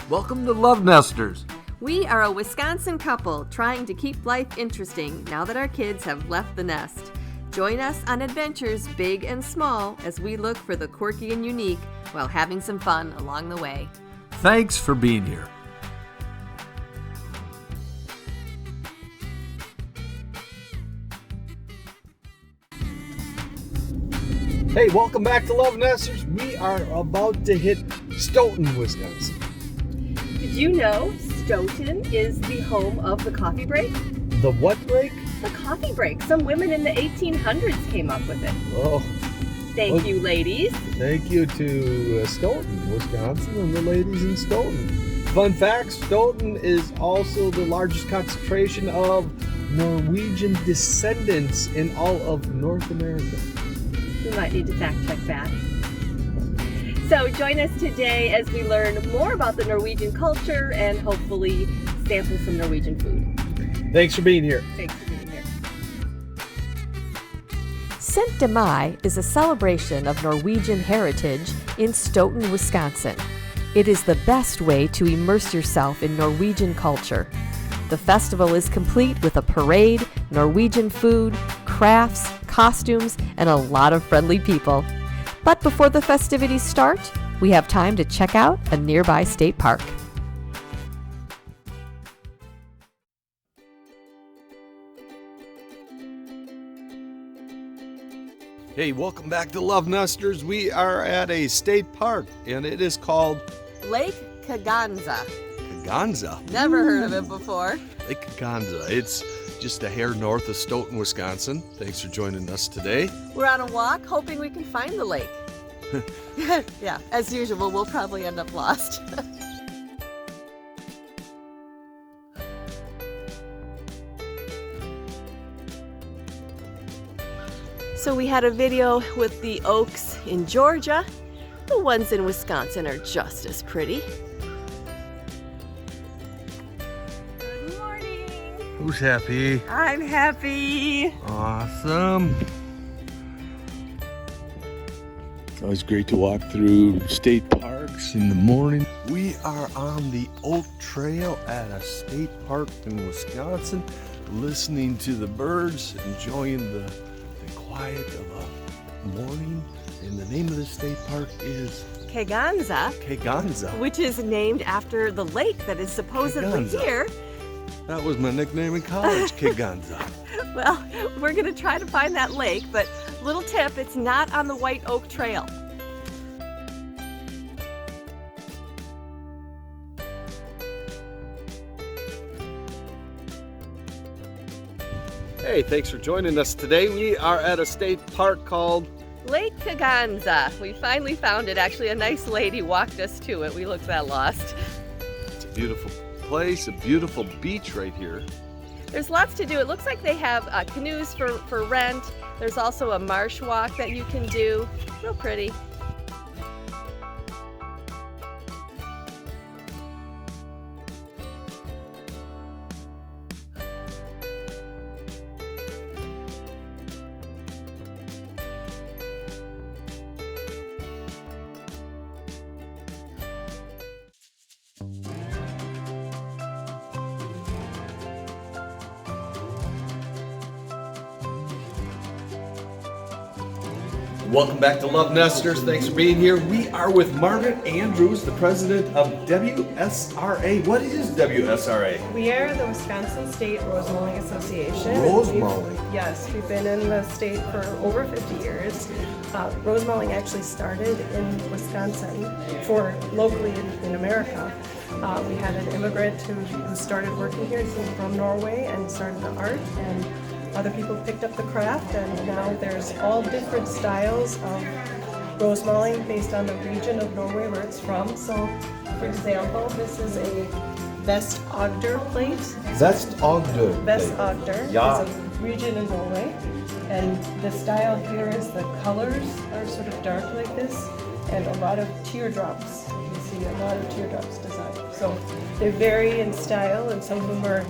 Welcome to LoveNesters. We are a Wisconsin couple trying to keep life interesting now that our kids have left the nest. Join us on adventures big and small as we look for the quirky and unique while having some fun along the way. Thanks for being here. Hey, welcome back to LoveNesters. We are about to hit Stoughton, Wisconsin. Did you know Stoughton is the home of the coffee break? The what break? The coffee break. Some women in the 1800s came up with it. Oh. Thank you, ladies. Thank you to Stoughton, Wisconsin, and the ladies in Stoughton. Fun fact, Stoughton is also the largest concentration of Norwegian descendants in all of North America. We might need to fact check that. So join us today as we learn more about the Norwegian culture and hopefully sample some Norwegian food. Thanks for being here. Thanks for being here. Syttende Mai is a celebration of Norwegian heritage in Stoughton, Wisconsin. It is the best way to immerse yourself in Norwegian culture. The festival is complete with a parade, Norwegian food, crafts, costumes, and a lot of friendly people. But before the festivities start, we have time to check out a nearby state park. Hey, welcome back to LoveNesters. We are at a state park, and it is called Lake Kegonsa. Kegonsa. Never heard of it before. Lake Kegonsa. It's just a hair north of Stoughton, Wisconsin. Thanks for joining us today. We're on a walk hoping we can find the lake. Yeah, as usual, we'll probably end up lost. So we had a video with the oaks in Georgia. The ones in Wisconsin are just as pretty. Good morning. Who's happy? I'm happy. Awesome. It's always great to walk through state parks in the morning. We are on the Oak Trail at a state park in Wisconsin, listening to the birds, enjoying the quiet of a morning. And the name of the state park is Kegonsa. Kegonsa. Which is named after the lake that is supposedly Kegonsa. here. That was my nickname in college, Kegonsa. Well, we're going to try to find that lake, but little tip, it's not on the White Oak Trail. Hey, thanks for joining us today. We are at a state park called Lake Kegonsa. We finally found it. Actually, a nice lady walked us to it. We looked that lost. It's a beautiful place, a beautiful beach right here. There's lots to do. It looks like they have canoes for rent. There's also a marsh walk that you can do. Real pretty. Welcome back to LoveNesters. Thanks for being here. We are with Margaret Andrews, the president of WSRA. What is WSRA? We are the Wisconsin State Rosemaling Association. Rosemaling? Yes, we've been in the state for over 50 years. Rosemaling actually started in Wisconsin for locally in America. We had an immigrant who started working here from Norway and started the art, and other people picked up the craft, and now there's all different styles of Rosemaling based on the region of Norway where it's from. So, for example, this is a Vest-Agder plate. Vest-Agder. Vest-Agder Yeah. is a region in Norway, and the style here is the colors are sort of dark like this, and a lot of teardrops. You see a lot of teardrops designed. So they vary in style, and some of them are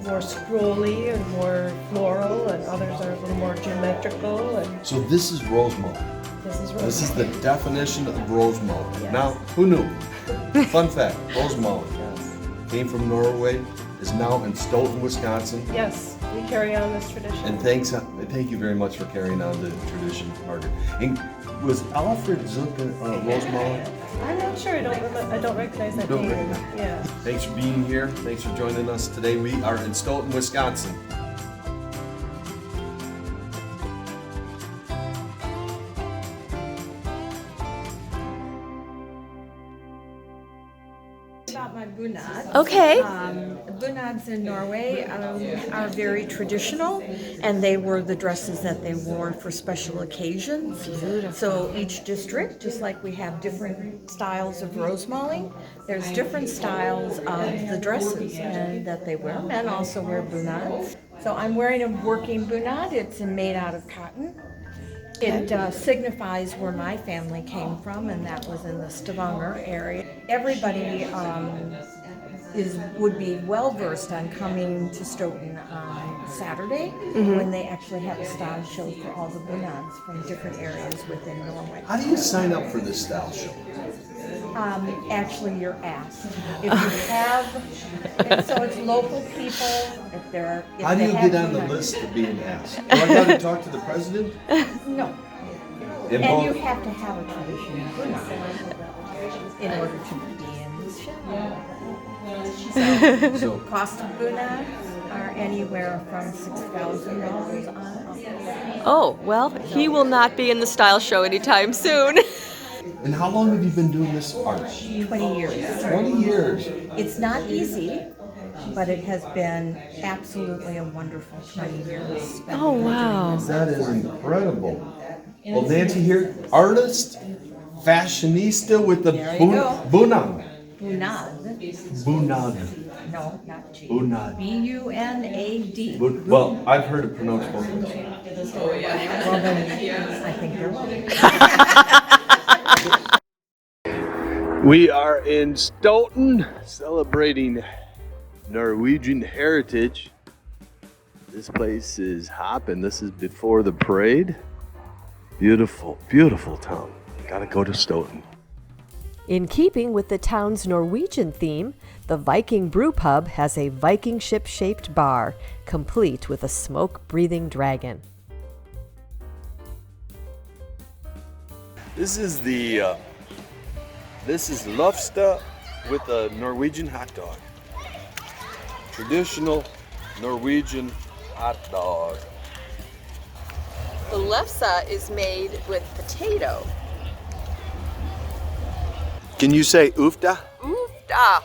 more scrolly and more floral, and others are a little more geometrical. And So this is Rosemaling. this is This is the Rosemaling. definition of Rosemaling. Yes. Now, who knew? Fun fact, Rosemaling came from Norway, is now in Stoughton, Wisconsin. Yes, we carry on this tradition. And thank you very much for carrying on the tradition, Margaret. And was Alfred Zook Rosemaling? I'm not sure. I don't recognize that Don't name. recognize. Yeah. Thanks for being here. Thanks for joining us today. We are in Stoughton, Wisconsin. About my bunad. Okay. Bunads in Norway are very traditional, and they were the dresses that they wore for special occasions. So each district, just like we have different styles of Rosemaling, there's different styles of the dresses and that they wear. Men also wear bunads. So I'm wearing a working bunad. It's made out of cotton. It signifies where my family came from, and that was in the Stavanger area. Everybody would be well versed on coming to Stoughton on Saturday when they actually have a style show for all the bunads from different areas within Norway. How do you sign up for this style show? Actually, you're asked. If you have, and so it's local people, if they're... if How do they you have get on the bunads. list of being asked? Do I got to talk to the president? No. In And you both- have to have a traditional bunad in order to be in the show. So, Cost of bunads are anywhere from $6,000 on up. Oh, well, he will not be in the style show anytime soon. and how long have you been doing this art? 20 years. 20 years. It's not easy, but it has been absolutely a wonderful 20 years. spent Oh, doing wow. this. That is incredible. Well, Nancy here, artist, fashionista with the There you go. bunad. Bunad. Bunad. No, not G. Bunad. B-U-N-A-D. Well, I've heard it pronounced both ways. Well, then, I think you're right. We are in Stoughton celebrating Norwegian heritage. This place is hopping. This is before the parade. Beautiful, beautiful town. Gotta go to Stoughton. In keeping with the town's Norwegian theme, the Viking Brew Pub has a Viking ship-shaped bar, complete with a smoke-breathing dragon. This is Lofstad with a Norwegian hot dog. Traditional Norwegian hot dog. The lefse is made with potato. Can you say oofta? Oofda.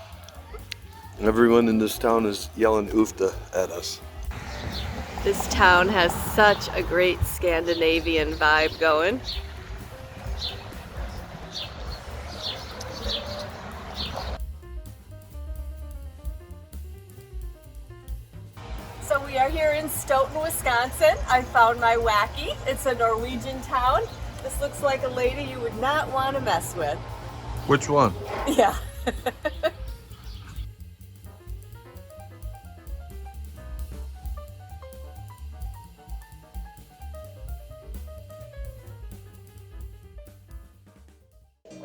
Everyone in this town is yelling oofta at us. This town has such a great Scandinavian vibe going. So we are here in Stoughton, Wisconsin. I found my wacky. It's a Norwegian town. This looks like a lady you would not want to mess with. Which one? Yeah.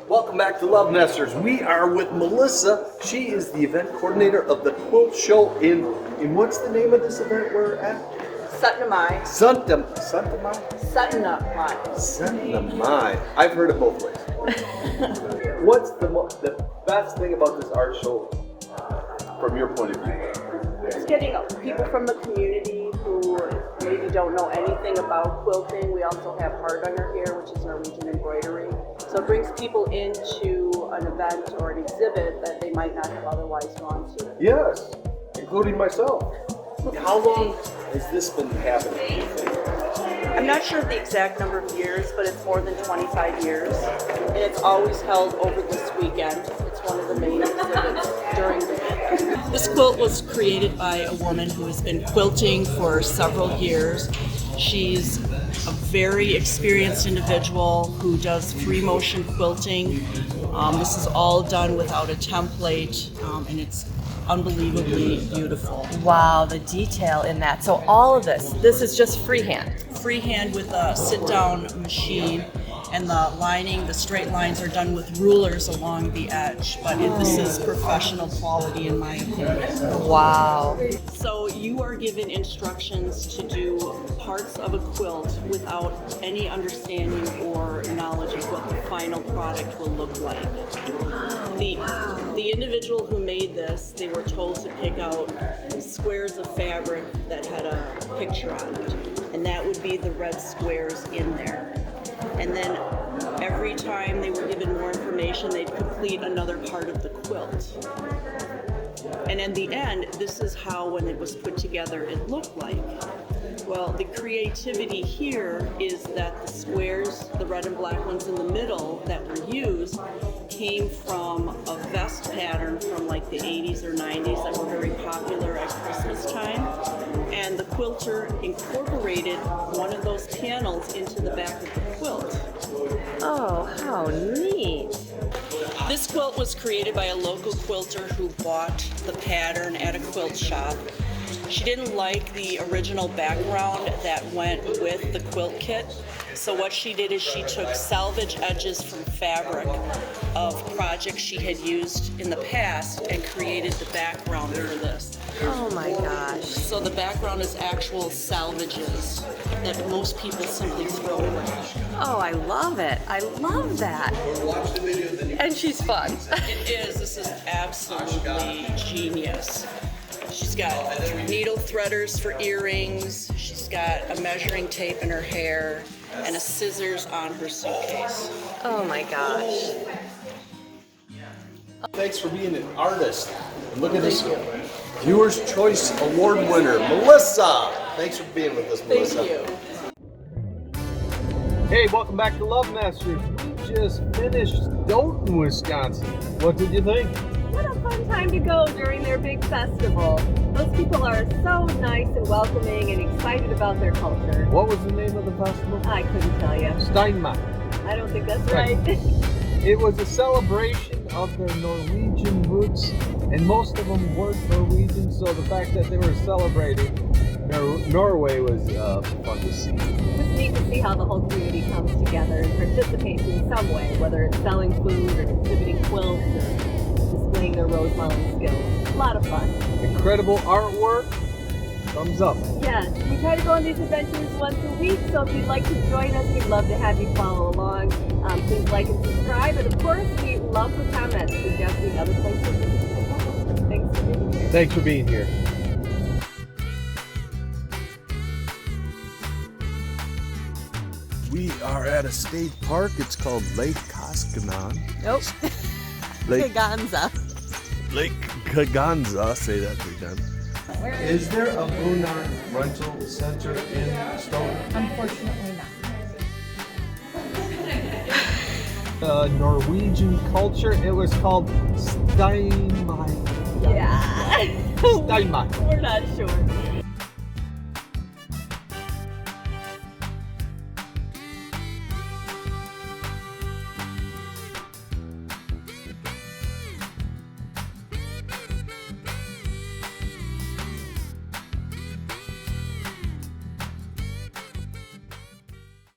Welcome back to LoveNesters. We are with Melissa. She is the event coordinator of the Quilt Show in what's the name of this event we're at? Syttende Mai. Syttende Mai. I've heard it both ways. What's the best thing about this art show from your point of view? It's getting people from the community who maybe don't know anything about quilting. We also have heart under here, which is Norwegian embroidery. So it brings people into an event or an exhibit that they might not have otherwise gone to. Yes, including myself. How long has this been happening? I'm not sure of the exact number of years, but it's more than 25 years. And it's always held over this weekend. It's one of the main exhibits during the weekend. This quilt was created by a woman who has been quilting for several years. She's a very experienced individual who does free motion quilting. This is all done without a template, and it's unbelievably beautiful. Wow, the detail in that. So all of this is just freehand. Freehand with a sit-down machine, and the lining, the straight lines are done with rulers along the edge. But this is professional quality in my opinion. Wow. So you are given instructions to do parts of a quilt without any understanding or knowledge of what the final product will look like. The individual who made this, they were told to pick out squares of fabric that had a picture on it, and that would be the red squares in there. And then every time they were given more information, they'd complete another part of the quilt. And in the end, this is how, when it was put together, it looked like. Well, the creativity here is that the squares, the red and black ones in the middle that were used, came from a vest pattern from like the 80s or 90s that were very popular at Christmas time. And the quilter incorporated one of those panels into the back of the quilt. Oh, how neat. This quilt was created by a local quilter who bought the pattern at a quilt shop. She didn't like the original background that went with the quilt kit, so what she did is she took salvage edges from fabric of projects she had used in the past and created the background for this. Oh my gosh. So the background is actual salvages that most people simply throw away. Oh, I love it. I love that. And she's fun. It is. This is absolutely genius. She's got needle threaders for earrings. She's got a measuring tape in her hair and a scissors on her suitcase. Oh my gosh. Thanks for being an artist. And look at this Viewer's Choice Award winner, Melissa. Thanks for being with us, Melissa. Thank you. Hey, welcome back to LoveNesters. We just finished Stoughton, Wisconsin. What did you think? What a fun time to go during their big festival. Those people are so nice and welcoming and excited about their culture. What was the name of the festival? I couldn't tell you. Stoughton Mai. I don't think that's right. It was a celebration of their Norwegian roots, and most of them weren't Norwegian, so the fact that they were celebrating Norway was fun to see. It was neat to see how the whole community comes together and participates in some way, whether it's selling food or exhibiting quilts or displaying their Rosemaling skills. A lot of fun. Incredible artwork. Thumbs up. Yes, we try to go on these adventures once a week, so if you'd like to join us, we'd love to have you follow along. Please like and subscribe, and of course, we love the comments suggesting other places to visit. Thanks for being here. Thanks for being here. We are at a state park. It's called Lake Koskanan. Nope. Lake Kegonsa. Kegonsa. Say that three times. Is there a Boonard rental center in Stoughton? Unfortunately not. Norwegian culture. It was called Syttende Mai. Yeah. Syttende Mai. We're not sure.